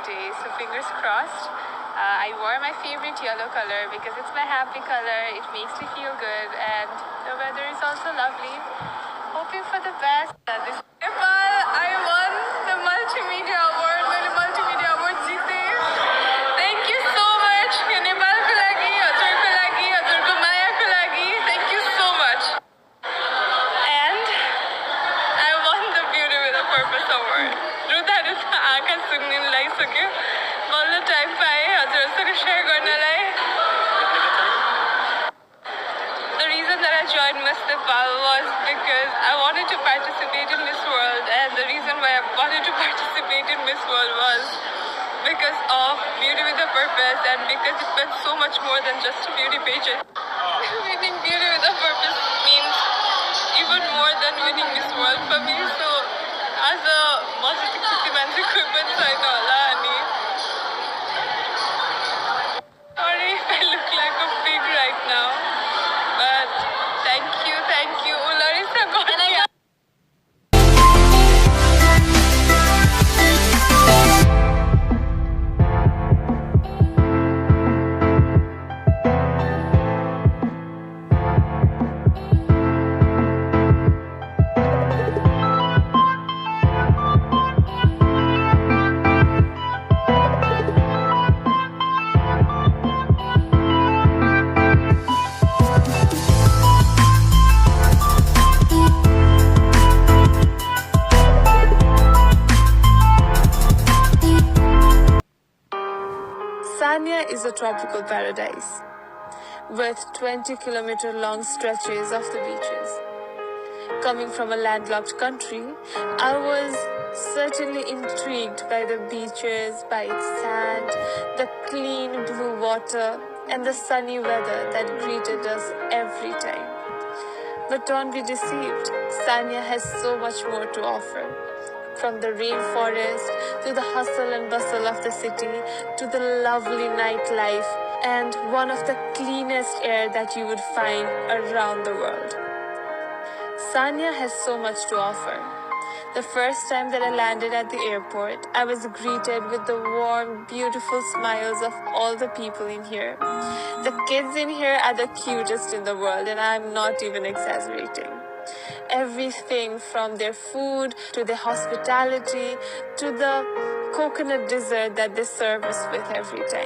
day, so fingers crossed. I wore my favorite yellow color because it's my happy color. It makes me feel good, and the weather is also lovely. Hoping for the best. This Nepal, I won the Multimedia Award. मैले Multimedia Award जिते. Thank you so much. यो नेपालको लागि, हजुरको लागि, हजुरको मायाको लागि. Thank you so much. And I won the Beauty with a Purpose Award. रुदा रुदा आँखा सुन्ने लागिसक्यो. बल्ल टाइम पाएँ हजुरसँग सेयर गर्नलाई. The reason that I joined Miss Nepal was because I wanted to participate in Miss World, and the reason why I wanted to participate in Miss World was because of Beauty with a Purpose, and because it meant so much more than just a beauty pageant. Winning Beauty with a Purpose means even more than winning Miss World for me. So as a multi-equipment छैन होला अनि sorry if I look like a pig right now, but thank you, Larissa got me. Sanya is a tropical paradise with 20-kilometer long stretches of the beaches. Coming from a landlocked country, I was certainly intrigued by the beaches, by its sand, the clean blue water, and the sunny weather that greeted us every time. But don't be deceived, Sanya has so much more to offer. From the rainforest, to the hustle and bustle of the city, to the lovely nightlife, and one of the cleanest air that you would find around the world. Sanya has so much to offer. The first time that I landed at the airport, I was greeted with the warm, beautiful smiles of all the people in here. The kids in here are the cutest in the world, and I'm not even exaggerating. Everything from their food, to their hospitality, to the coconut dessert that they serve us with every time.